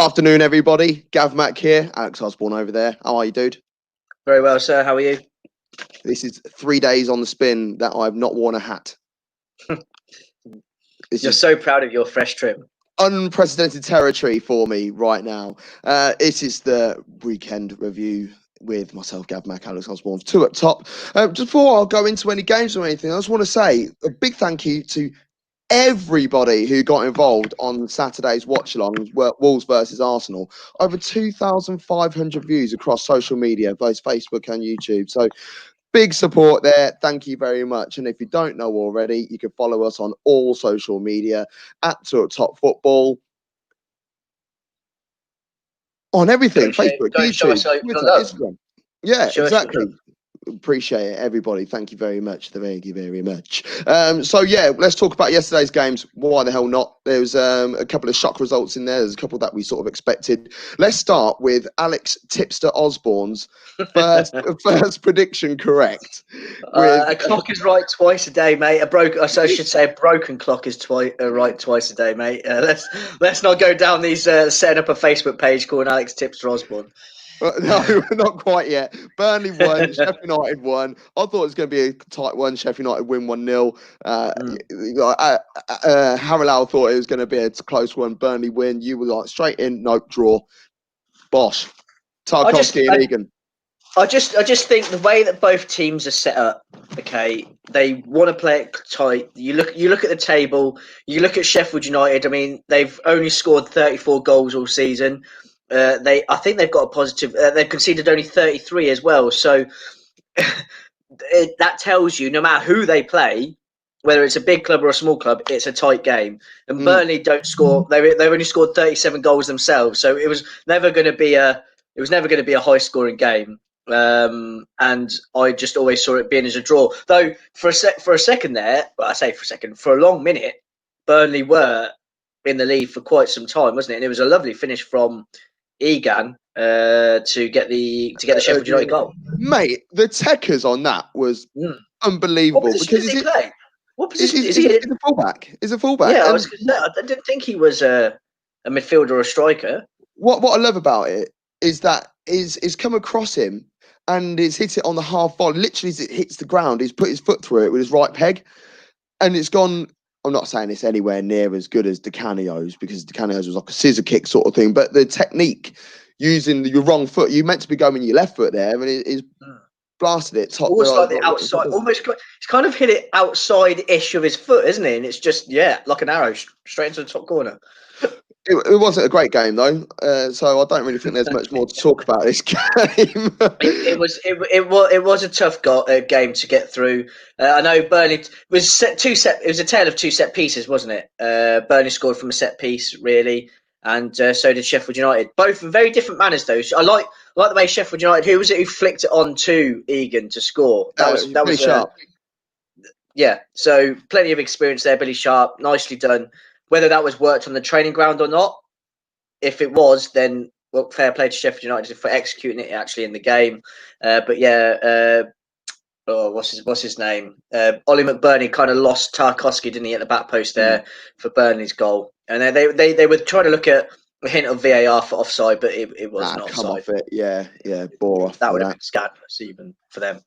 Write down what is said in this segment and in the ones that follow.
afternoon, everybody. Mack here. Alex Osborn over there. How are you, dude? Very well, sir. How are you? This is 3 days on the spin that I've not worn a hat. You're so proud of your fresh trim. Unprecedented territory for me right now. It is the weekend review with myself, Mack, Alex Osborn, two at top. Just before I go into any games or anything, I just want to say a big thank you to everybody who got involved on Saturday's watch-along, Wolves versus Arsenal. Over 2,500 views across social media, both Facebook and YouTube. So big support there. Thank you very much. And if you don't know already, you can follow us on all social media at Top Football. On everything, Facebook, YouTube, Twitter, Instagram. Yeah, exactly. Appreciate it, everybody. Thank you very much. Thank you very much. So yeah, let's talk about yesterday's games. Why the hell not? There was a couple of shock results in there. There's a couple that we sort of expected. Let's start with Alex Tipster Osborn's first prediction correct. A clock is right twice a day, mate. I should say a broken clock is right twice a day, mate. Let's not go down these setting up a Facebook page called Alex Tipster Osborn. No, not quite yet. Burnley won, Sheffield United won. I thought it was going to be a tight one. Sheffield United win 1-0. Harrell thought it was going to be a close one. Burnley win. You were like straight in, nope, draw. Bosh. Tarkowski and Egan. I just think the way that both teams are set up, okay, they want to play it tight. You look at the table. You look at Sheffield United. I mean, they've only scored 34 goals all season. I think they've got a positive. They've conceded only 33 as well. So that tells you, no matter who they play, whether it's a big club or a small club, it's a tight game. And Burnley don't score. They've only scored 37 goals themselves. So it was never going to be a high scoring game. And I just always saw it being as a draw. Though for a second there, well, I say for a second, for a long minute, Burnley were in the lead for quite some time, wasn't it? And it was a lovely finish from Egan to get the Sheffield United goal. Mate, the techers on that was unbelievable. What position does he play? What position is he? He's a fullback. He's a fullback. Yeah, I didn't think he was a midfielder or a striker. What I love about it is that is come across him and he's hit it on the half volley. Literally, as it hits the ground, he's put his foot through it with his right peg, and it's gone. I'm not saying it's anywhere near as good as Di Canio's, because Di Canio's was like a scissor kick sort of thing, but the technique using your wrong foot, you meant to be going your left foot there, and he's blasted it top. Almost like the outside, it's kind of hit it outside-ish of his foot, isn't it? And it's just, like an arrow straight into the top corner. It wasn't a great game though, so I don't really think there's much more to talk about this game. It was a tough game to get through. I know Burnley was It was a tale of two set pieces, wasn't it? Burnley scored from a set piece, really, and so did Sheffield United. Both in very different manners, though. I like the way Sheffield United. Who was it who flicked it on to Egan to score? That was Sharp. Yeah, so plenty of experience there, Billy Sharp. Nicely done. Whether that was worked on the training ground or not, if it was, then fair play to Sheffield United for executing it actually in the game. But yeah, what's his name? Ollie McBurney kind of lost Tarkowski, didn't he, at the back post there for Burnley's goal. And then they were trying to look at a hint of VAR for offside, but it was not offside. Come off it, yeah, bore off. That would have been scandalous even for them.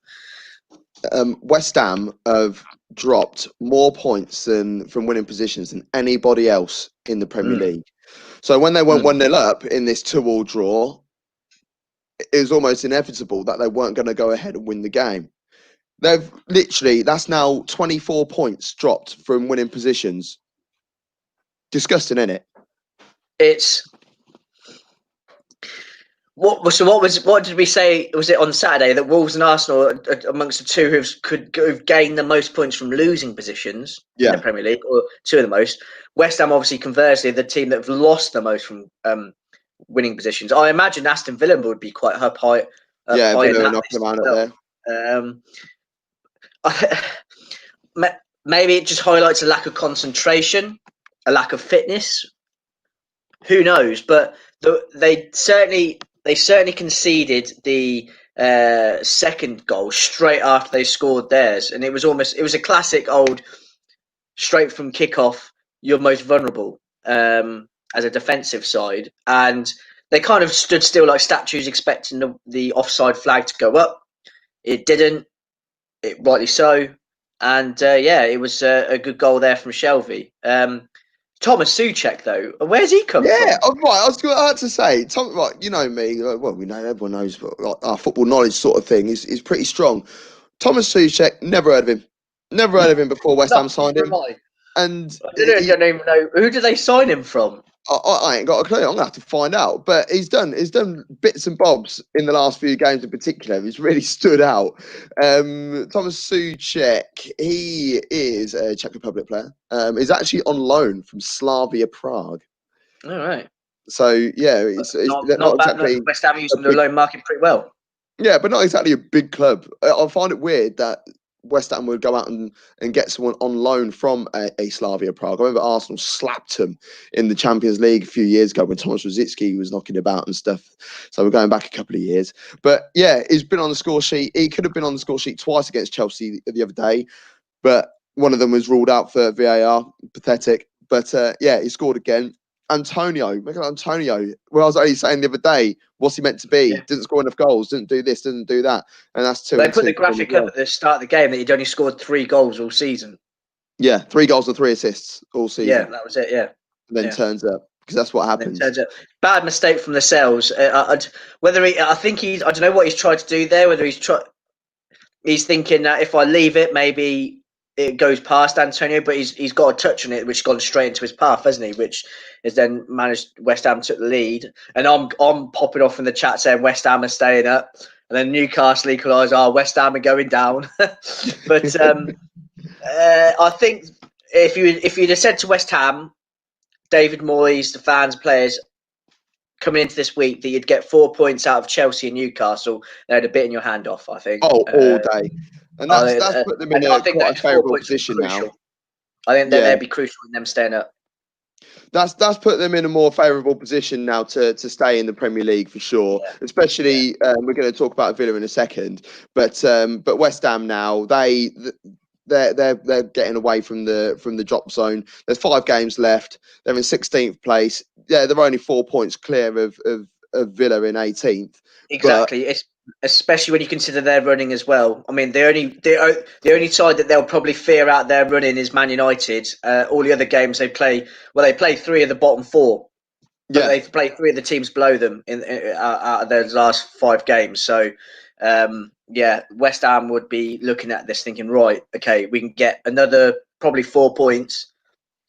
West Ham have dropped more points from winning positions than anybody else in the Premier League. So when they went 1-0 up in this 2-2 draw, it was almost inevitable that they weren't going to go ahead and win the game. They've literally, that's now 24 points dropped from winning positions. Disgusting, isn't it? It's... What did we say? Was it on Saturday that Wolves and Arsenal are amongst the two who've gained the most points from losing positions in the Premier League, or two of the most? West Ham, obviously, conversely, the team that have lost the most from winning positions. I imagine Aston Villa would be quite up high. Villa knocked them out of there. Maybe it just highlights a lack of concentration, a lack of fitness. Who knows? But they certainly conceded the second goal straight after they scored theirs, and it was a classic old straight from kickoff. You're most vulnerable. as a defensive side, and they kind of stood still like statues, expecting the offside flag to go up. It didn't. It rightly so, and it was a good goal there from Shelvey. Thomas Souček, though, where's he come from? Yeah, right. I had to say, Tom, right, you know me. Well, we know everyone knows, but like, our football knowledge sort of thing is pretty strong. Thomas Souček, never heard of him. Never heard of him before West Ham signed him. And I don't even know who did they sign him from. I ain't got a clue. I'm gonna have to find out. But he's done bits and bobs in the last few games in particular. He's really stood out. Thomas Souček, he is a Czech Republic player. He's actually on loan from Slavia Prague. All right. So yeah, it's not exactly. Bad. West Ham using the loan market pretty well. Yeah, but not exactly a big club. I find it weird that West Ham would go out and get someone on loan from a Slavia Prague. I remember Arsenal slapped them in the Champions League a few years ago when Tomasz Rosicky was knocking about and stuff. So we're going back a couple of years. But yeah, he's been on the score sheet. He could have been on the score sheet twice against Chelsea the other day, but one of them was ruled out for VAR. Pathetic. But yeah, he scored again. Antonio, well, I was only saying the other day, what's he meant to be? Yeah. Didn't score enough goals, didn't do this, didn't do that. And that's two. They put the graphic up at the start of the game that he'd only scored 3 goals all season. Yeah, 3 goals and 3 assists all season. Yeah, that was it, yeah. And then turns up, because that's what happens. Bad mistake from Lascelles. I don't know what he's tried to do there, whether he's thinking that if I leave it, maybe it goes past Antonio, but he's got a touch on it, which has gone straight into his path, hasn't he? Which has then managed West Ham took the lead. And I'm popping off in the chat saying West Ham are staying up, and then Newcastle equalise. West Ham are going down. But I think if you'd have said to West Ham, David Moyes, the fans, players coming into this week that you'd get 4 points out of Chelsea and Newcastle, they'd have bitten your hand off, I think. Oh, all day. And that's put them in quite a favourable position now. I think they'd be crucial in them staying up. That's put them in a more favourable position now to stay in the Premier League for sure. Yeah. Especially we're going to talk about Villa in a second, but West Ham now they're getting away from the drop zone. There's 5 games left. They're in 16th place. Yeah, they're only 4 points clear of Villa in 18th. Exactly. It's especially when you consider their running as well. I mean, the only side that they'll probably fear out their running is Man United. All the other games they play 3 of the bottom 4. Yeah, they play 3 of the teams below them out of their last 5 games. So, West Ham would be looking at this thinking, right, okay, we can get another probably 4 points.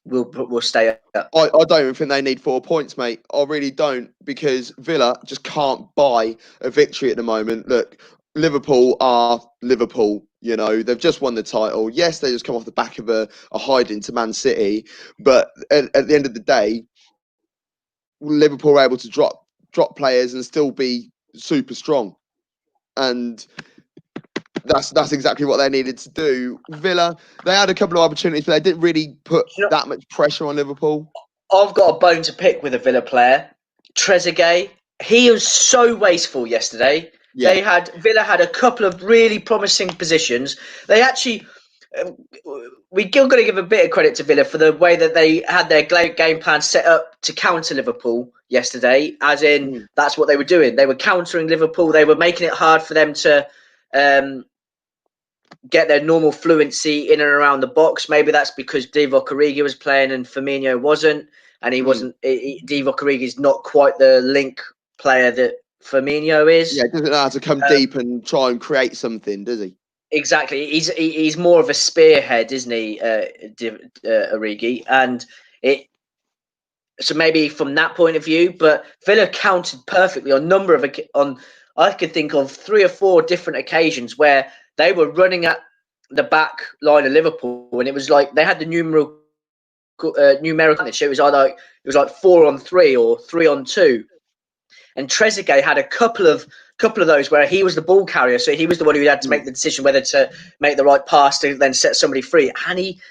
We'll stay up. I don't even think they need 4 points, mate. I really don't, because Villa just can't buy a victory at the moment. Look, Liverpool are Liverpool. You know, they've just won the title. Yes, they just come off the back of a hiding to Man City, but at the end of the day, Liverpool are able to drop players and still be super strong, and that's exactly what they needed to do. Villa, they had a couple of opportunities, but they didn't really put that much pressure on Liverpool. I've got a bone to pick with a Villa player, Trezeguet. He was so wasteful yesterday. Yeah. Villa had a couple of really promising positions. They actually, we've got to give a bit of credit to Villa for the way that they had their game plan set up to counter Liverpool yesterday. As in, that's what they were doing. They were countering Liverpool. They were making it hard for them to get their normal fluency in and around the box. Maybe that's because Divock Origi was playing and Firmino wasn't, and he wasn't. Divock Origi is not quite the link player that Firmino is. Yeah, doesn't know how to come deep and try and create something, does he? Exactly. He's more of a spearhead, isn't he, Origi? And so maybe from that point of view, but Villa counted perfectly on I could think of 3 or 4 different occasions where they were running at the back line of Liverpool, and it was like they had the numerical. It was like 4 on 3 or 3 on 2, and Trezeguet had a couple of those where he was the ball carrier, so he was the one who had to make the decision whether to make the right pass to then set somebody free, and he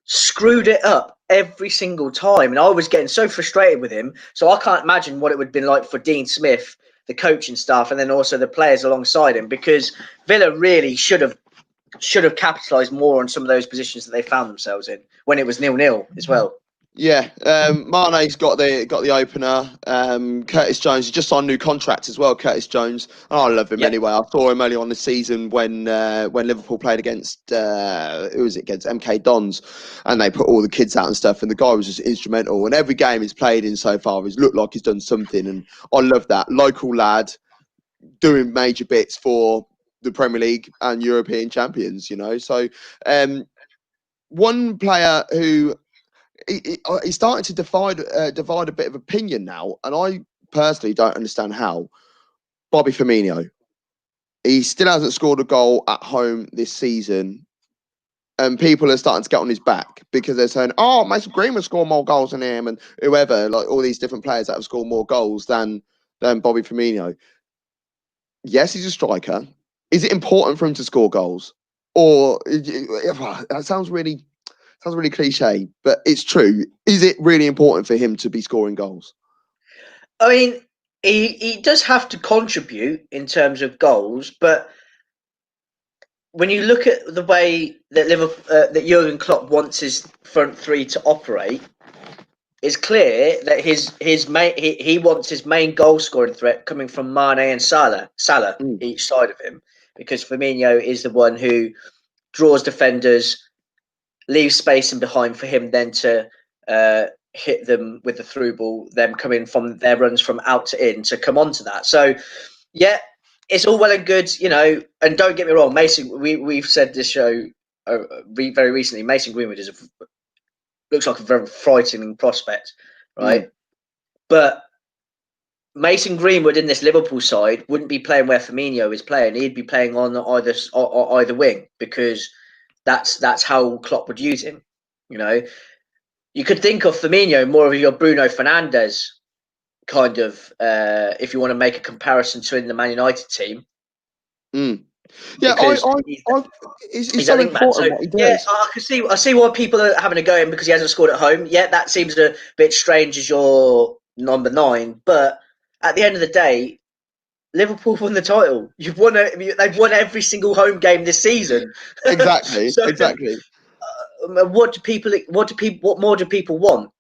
screwed it up every single time, and I was getting so frustrated with him. So I can't imagine what it would have been like for Dean Smith, the coaching staff, and then also the players alongside him, because Villa really should have capitalised more on some of those positions that they found themselves in when it was 0-0 as well. Yeah, Mane's got the opener. Curtis Jones, he just signed a new contract as well. Curtis Jones, and I love him Yep. anyway. I saw him early on the season when Liverpool played against who was it, against MK Dons, and they put all the kids out and stuff, and the guy was just instrumental. And every game he's played in so far, he's looked like he's done something, and I love that local lad doing major bits for the Premier League and European champions. So one player who he's starting to divide a bit of opinion now, and I personally don't understand how. Bobby Firmino, he still hasn't scored a goal at home this season, and people are starting to get on his back because they're saying, "Oh, Mason Greenwood scored more goals than him," and whoever, like all these different players that have scored more goals than Bobby Firmino. Yes, he's a striker. Is it important for him to score goals, or that sounds really cliche, but it's true. Is it really important for him to be scoring goals? I mean, he does have to contribute in terms of goals, but when you look at the way that that Jurgen Klopp wants his front three to operate, it's clear that he wants his main goal scoring threat coming from Mane and Salah each side of him, because Firmino is the one who draws defenders, leaves space in behind for him then to hit them with the through ball, them coming from their runs from out to in to come onto that. So, yeah, it's all well and good, and don't get me wrong, Mason, we've said this show very recently, Mason Greenwood looks like a very frightening prospect, right? But Mason Greenwood in this Liverpool side wouldn't be playing where Firmino is playing. He'd be playing on either wing, because that's how Klopp would use him. You could think of Firmino more of your Bruno Fernandes kind of, if you want to make a comparison to in the Man United team. Yeah, he's so important what he does. Yeah, I see why people are having a go at him because he hasn't scored at home. Yeah, that seems a bit strange as your number 9, but at the end of the day, Liverpool won the title. They've won every single home game this season. Exactly. What more do people want?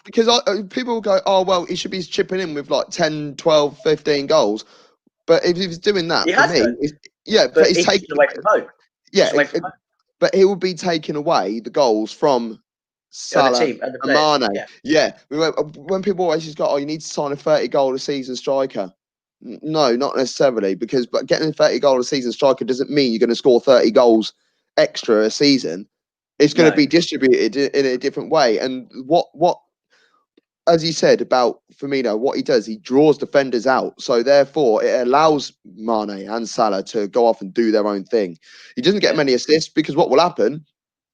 Because people go, oh well, he should be chipping in with like 10, 12, 15 goals. But if he's doing that, for me, but he's taking away from home. Yeah, but he will be taking away the goals from Salah and Mane. Yeah. When people always just go, oh, you need to sign a 30-goal a season striker. No, not necessarily, because getting a 30-goal a season striker doesn't mean you're going to score 30 goals extra a season. It's going to be distributed in a different way. And what, as you said about Firmino, what he does, he draws defenders out. So therefore, it allows Mane and Salah to go off and do their own thing. He doesn't get many assists because what will happen?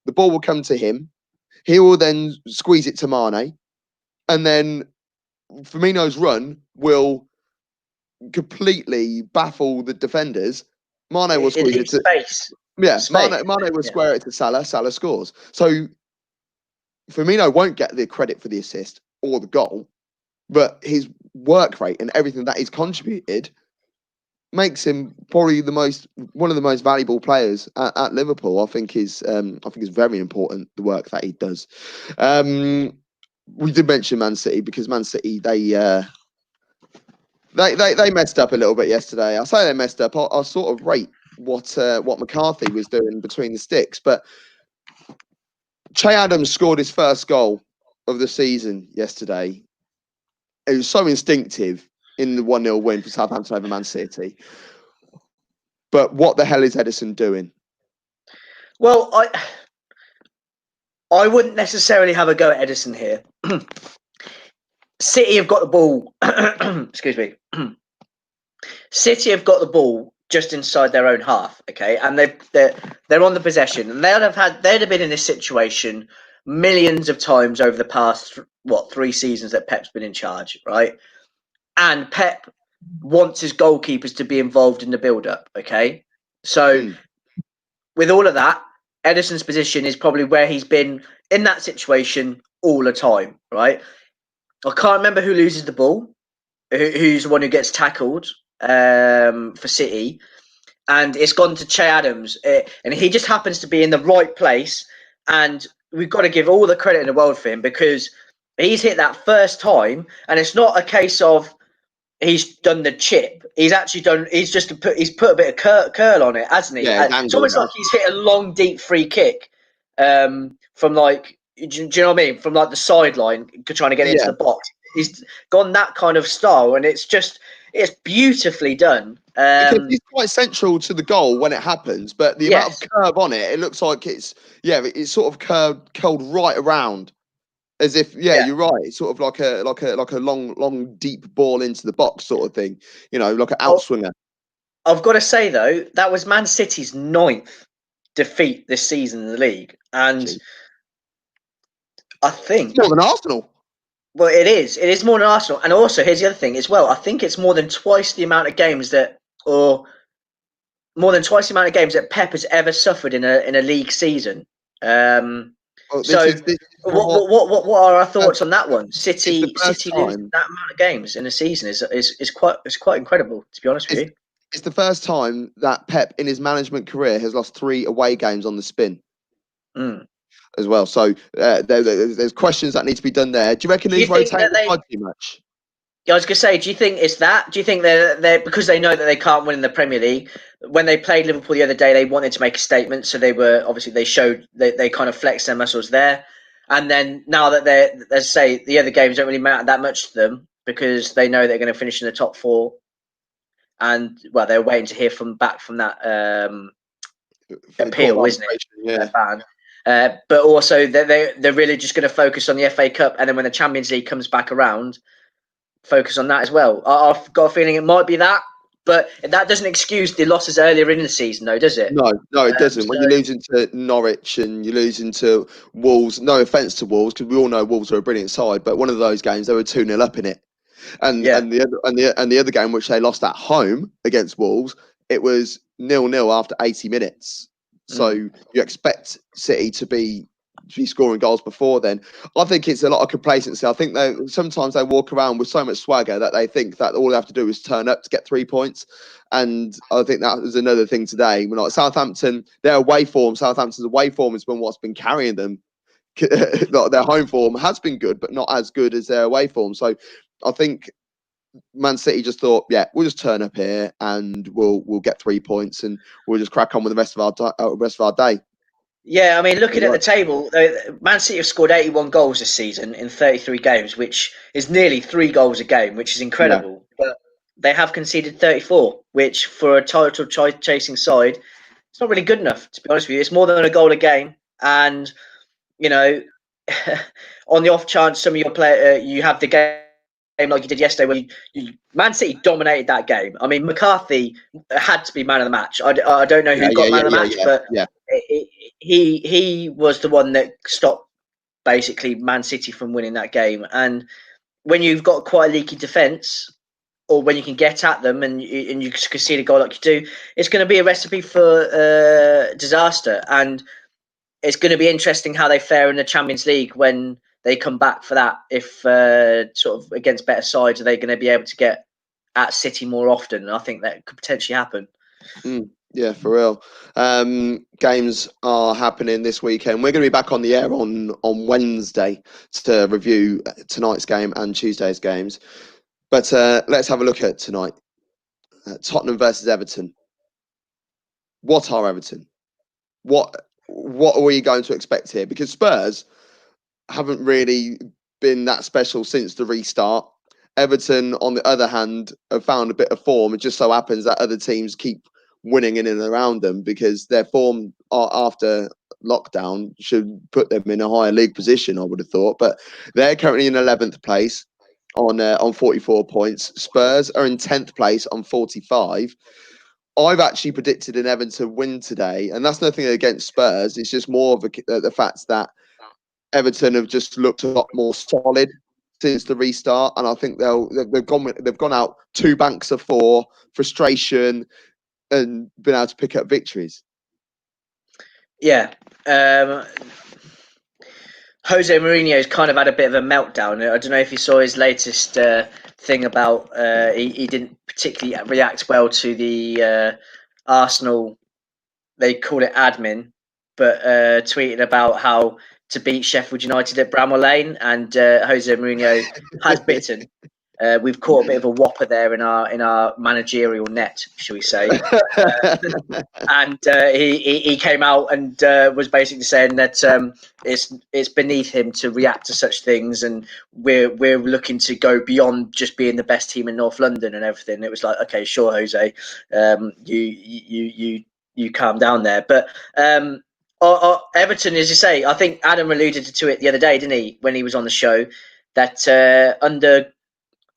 The ball will come to him. He will then squeeze it to Mane. And then Firmino's run will completely baffle the defenders. Mane will squeeze it to space. Yeah, Mane will square it to Salah. Salah scores. So Firmino won't get the credit for the assist or the goal, but his work rate and everything that he's contributed makes him probably one of the most valuable players at Liverpool. I think is very important, the work that he does. We did mention Man City because Man City they messed up a little bit yesterday. I say they messed up. I sort of rate what McCarthy was doing between the sticks, but Che Adams scored his first goal of the season yesterday. It was so instinctive in the 1-0 win for Southampton over Man City. But what the hell is Ederson doing? Well, I wouldn't necessarily have a go at Ederson here. City have got the ball. Excuse me. City have got the ball just inside their own half, okay, and they're on the possession, and they'd have been in this situation millions of times over the past 3 seasons that Pep's been in charge, right? And Pep wants his goalkeepers to be involved in the build-up, okay? So with all of that, Ederson's position is probably where he's been in that situation all the time, right? I can't remember who loses the ball, who's the one who gets tackled for City, and it's gone to Che Adams, and he just happens to be in the right place. And we've got to give all the credit in the world for him, because he's hit that first time, and it's not a case of he's done the chip. He's actually done. He's put a bit of curl on it, hasn't he? Yeah, it's It's angled almost like he's hit a long, deep free kick from like. Do you know what I mean? From like the sideline, trying to get into the box. He's gone that kind of style, and it's beautifully done. Because he's quite central to the goal when it happens, but the amount of curve on it looks like it's sort of curled right around, as if you're right. It's sort of like a long deep ball into the box sort of thing, like an outswinger. I've got to say though, that was Man City's 9th defeat this season in the league, and I think it's more than Arsenal. Well, it is. It is more than Arsenal, and also here's the other thing as well. I think it's more than twice the amount of games that Pep has ever suffered in a league season. What are our thoughts on that one? City losing that amount of games in a season is quite incredible, to be honest with you. It's the first time that Pep in his management career has lost 3 away games on the spin. As well, so there's questions that need to be done there. Do you reckon he's rotating the side too much? Yeah, I was gonna say, do you think it's that? Do you think they're because they know that they can't win in the Premier League? When they played Liverpool the other day, they wanted to make a statement, so they showed they kind of flexed their muscles there. And then now that let's say the other games don't really matter that much to them, because they know they're going to finish in the top 4, and they're waiting to hear back from that appeal, isn't it? Yeah. Ban. But also they're really just going to focus on the FA Cup, and then when the Champions League comes back around, focus on that as well. I've got a feeling it might be that, but that doesn't excuse the losses earlier in the season, though, does it? No, it doesn't. When you're losing to Norwich and you're losing to Wolves, no offence to Wolves, because we all know Wolves are a brilliant side, but one of those games they were 2-0 up in it, and the other game which they lost at home against Wolves, it was 0-0 after 80 minutes. So you expect City to be scoring goals before then. I think it's a lot of complacency. I think sometimes they walk around with so much swagger that they think that all they have to do is turn up to get 3 points. And I think that was another thing today. When Southampton, their away form, Southampton's away form has been what's been carrying them. Their home form has been good, but not as good as their away form. So I think Man City just thought, we'll just turn up here and we'll get 3 points and we'll just crack on with the rest of our day. Yeah, I mean, looking at the table, Man City have scored 81 goals this season in 33 games, which is nearly 3 goals a game, which is incredible. Yeah. But they have conceded 34, which for a title chasing side, it's not really good enough, to be honest with you. It's more than a goal a game. And, on the off chance some of your players, you have the game like you did yesterday, where Man City dominated that game. I mean, McCarthy had to be man of the match. I don't know who got man of the match, but he was the one that stopped basically Man City from winning that game. And when you've got quite a leaky defence, or when you can get at them and you concede a goal like you do, it's going to be a recipe for disaster. And it's going to be interesting how they fare in the Champions League when they come back for that. If sort of against better sides, are they going to be able to get at City more often? And I think that could potentially happen. Yeah, for real. Games are happening this weekend. We're going to be back on the air on Wednesday to review tonight's game and Tuesday's games. But let's have a look at tonight. Tottenham versus Everton. What are Everton? What are we going to expect here? Because Spurs haven't really been that special since the restart. Everton, on the other hand, have found a bit of form. It just so happens that other teams keep winning in and around them because their form after lockdown should put them in a higher league position, I would have thought. But they're currently in 11th place on 44 points. Spurs are in 10th place on 45. I've actually predicted an Everton win today, and that's nothing against Spurs. It's just more of the fact that Everton have just looked a lot more solid since the restart, and I think they've gone out 2 banks of 4, frustration, and been able to pick up victories. Yeah. Jose Mourinho's kind of had a bit of a meltdown. I don't know if you saw his latest thing about he didn't particularly react well to the Arsenal. They call it admin. but tweeting about how to beat Sheffield United at Bramall Lane, and Jose Mourinho has bitten. We've caught a bit of a whopper there in our managerial net, shall we say? And he came out and was basically saying that it's beneath him to react to such things, and we're looking to go beyond just being the best team in North London and everything. It was like, okay, sure, Jose, you calm down there, but. Everton, as you say, I think Adam alluded to it the other day, didn't he, when he was on the show, that under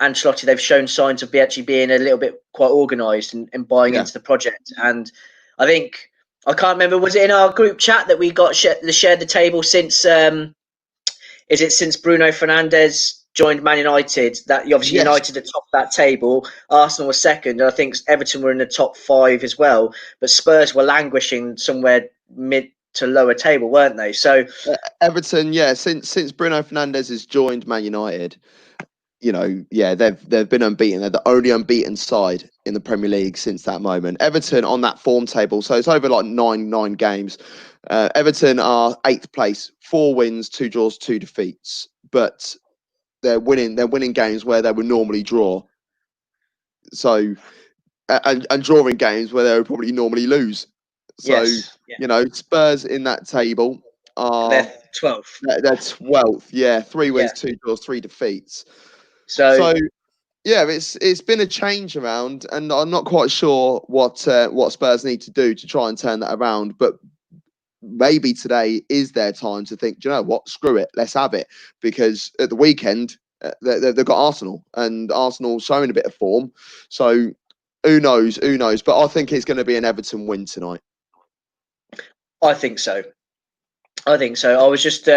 Ancelotti, they've shown signs of actually being a little bit quite organised and buying into the project. And I think, I can't remember, was it in our group chat that we got shared the table since, since Bruno Fernandes joined Man United, that obviously United at the top of that table, Arsenal was second, and I think Everton were in the top 5 as well, but Spurs were languishing somewhere mid to lower table, weren't they? So Everton, since Bruno Fernandes has joined Man United, they've been unbeaten. They're the only unbeaten side in the Premier League since that moment. Everton on that form table, so it's over like nine games. Everton are 8th place, 4 wins, 2 draws, 2 defeats, but they're winning games where they would normally draw. So and drawing games where they would probably normally lose. So Spurs in that table they're 12th. They're 12th. 3 wins, 2 draws, 3 defeats. So it's been a change around, and I'm not quite sure what Spurs need to do to try and turn that around. But maybe today is their time to think, do you know what? Screw it, let's have it. Because at the weekend they've got Arsenal, and Arsenal showing a bit of form. So who knows? But I think it's going to be an Everton win tonight. I think so. I was just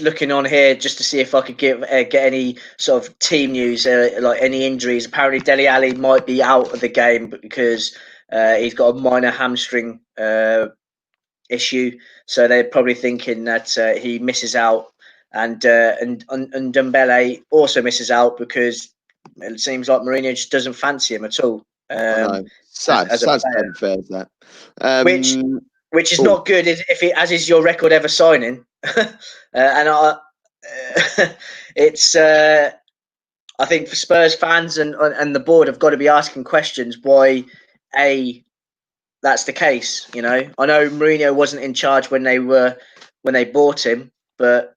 looking on here just to see if I could get any sort of team news, like any injuries. Apparently, Dele Alli might be out of the game because he's got a minor hamstring issue. So they're probably thinking that he misses out, and Dembele also misses out because it seems like Mourinho just doesn't fancy him at all. I know. Sad unfair that. Which is not good if it as is your record ever signing, and it's. I think for Spurs fans and the board have got to be asking questions why that's the case. I know Mourinho wasn't in charge when they bought him, but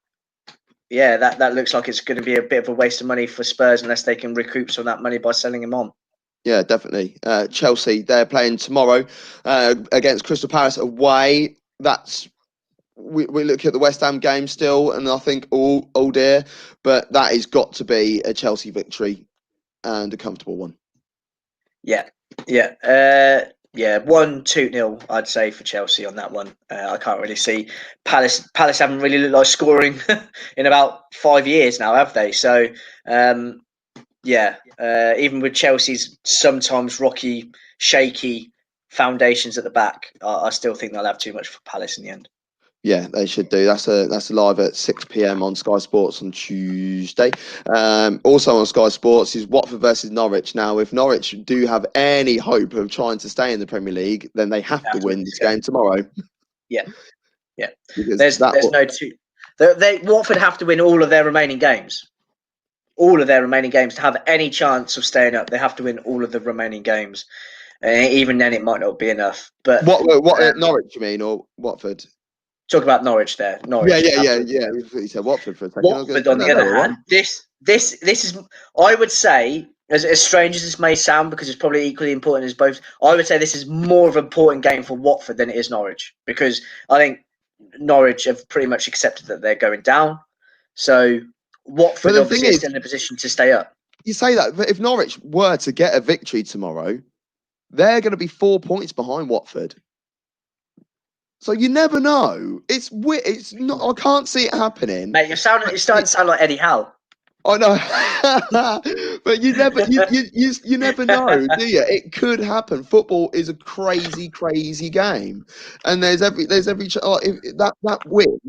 that looks like it's going to be a bit of a waste of money for Spurs unless they can recoup some of that money by selling him on. Yeah, definitely. Chelsea, they're playing tomorrow against Crystal Palace away. We look at the West Ham game still, and I think, oh dear, but that has got to be a Chelsea victory and a comfortable one. Yeah. 1-2-0, I'd say, for Chelsea on that one. I can't really see Palace haven't really looked like scoring in about 5 years now, have they? So. Even with Chelsea's sometimes rocky, shaky foundations at the back, I still think they'll have too much for Palace in the end. Yeah, they should do. That's live at 6 p.m. on Sky Sports on Tuesday. Also on Sky Sports is Watford versus Norwich. Now, if Norwich do have any hope of trying to stay in the Premier League, then they have to win this game tomorrow. Yeah. There's no two. Watford have to win all of their remaining games. All of their remaining games to have any chance of staying up. They have to win all of the remaining games. Even then, it might not be enough. But what Norwich, you mean, or Watford? Talk about Norwich there. Norwich. Yeah. You said Watford for a second. Watford, on the other hand, this is, I would say, as strange as this may sound, because it's probably equally important as both. I would say this is more of an important game for Watford than it is Norwich, because I think Norwich have pretty much accepted that they're going down. So. Watford obviously is still in a position to stay up. You say that, but if Norwich were to get a victory tomorrow, they're going to be 4 points behind Watford. So you never know. It's not. I can't see it happening. Mate, you're starting to sound like Eddie Howe. I know, but you never know, do you? It could happen. Football is a crazy game, and there's every that win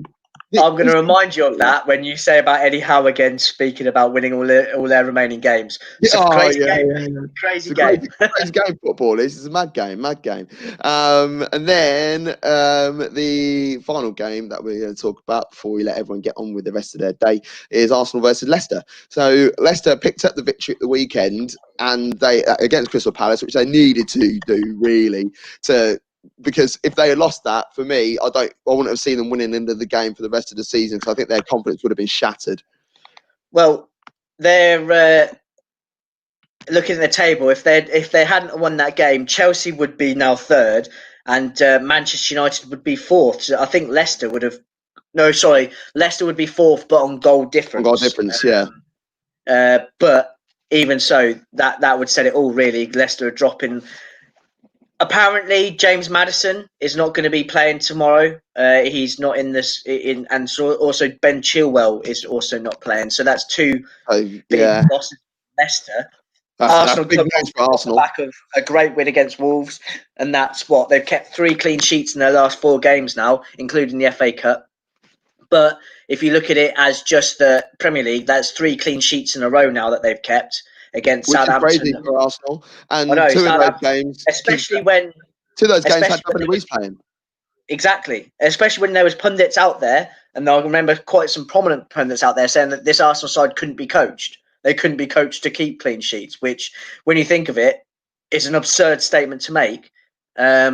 I'm going to remind you of that when you say about Eddie Howe again, speaking about winning all their remaining games. It's a crazy game. Crazy game. Crazy game, football. This is a mad game. And then the final game that we're going to talk about before we let everyone get on with the rest of their day is Arsenal versus Leicester. So Leicester picked up the victory at the weekend, and they against Crystal Palace, which they needed to do really because if they had lost that, for me, I wouldn't have seen them winning into the game for the rest of the season, because I think their confidence would have been shattered. Well, they're looking at the table. If they hadn't won that game, Chelsea would be now third, and Manchester United would be fourth. So I think Leicester would have. No, sorry, Leicester would be fourth, but on goal difference. Yeah. But even so, that would set it all really. Leicester are dropping. Apparently, James Maddison is not going to be playing tomorrow. He's not in this. And so also Ben Chilwell is also not playing. So that's two big losses for Leicester. Arsenal big news for Arsenal. On the back of a great win against Wolves, and that's what they've kept 3 clean sheets in their last 4 games now, including the FA Cup. But if you look at it as just the Premier League, that's 3 clean sheets in a row now that they've kept against Southampton. Which is crazy for Arsenal. And know, 2 of those games, especially when 2 of those games had David Luiz playing. Exactly, especially when there was pundits out there, and I remember quite some prominent pundits out there saying that this Arsenal side couldn't be coached. They couldn't be coached to keep clean sheets, which, when you think of it, is an absurd statement to make. I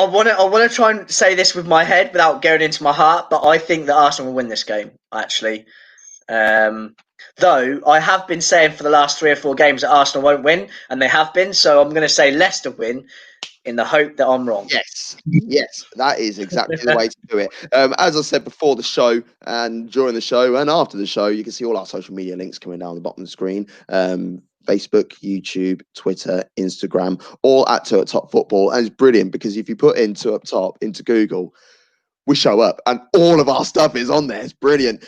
want to try and say this with my head without going into my heart, but I think that Arsenal will win this game, actually. Though I have been saying for the last 3 or 4 games that Arsenal won't win, and they have been, so I'm going to say Leicester win in the hope that I'm wrong. Yes, that is exactly the way to do it. As I said before the show, and during the show, and after the show, you can see all our social media links coming down the bottom of the screen. Facebook, YouTube, Twitter, Instagram, all at 2 at Top Football. And it's brilliant because if you put in 2 up top into Google, we show up and all of our stuff is on there. It's brilliant.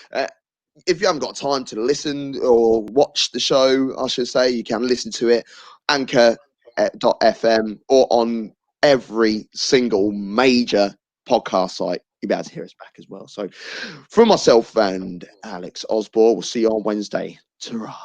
If you haven't got time to listen or watch the show, I should say, you can listen to it, anchor.fm, or on every single major podcast site. You'll be able to hear us back as well. So from myself and Alex Osborn, we'll see you on Wednesday. Ta-ra.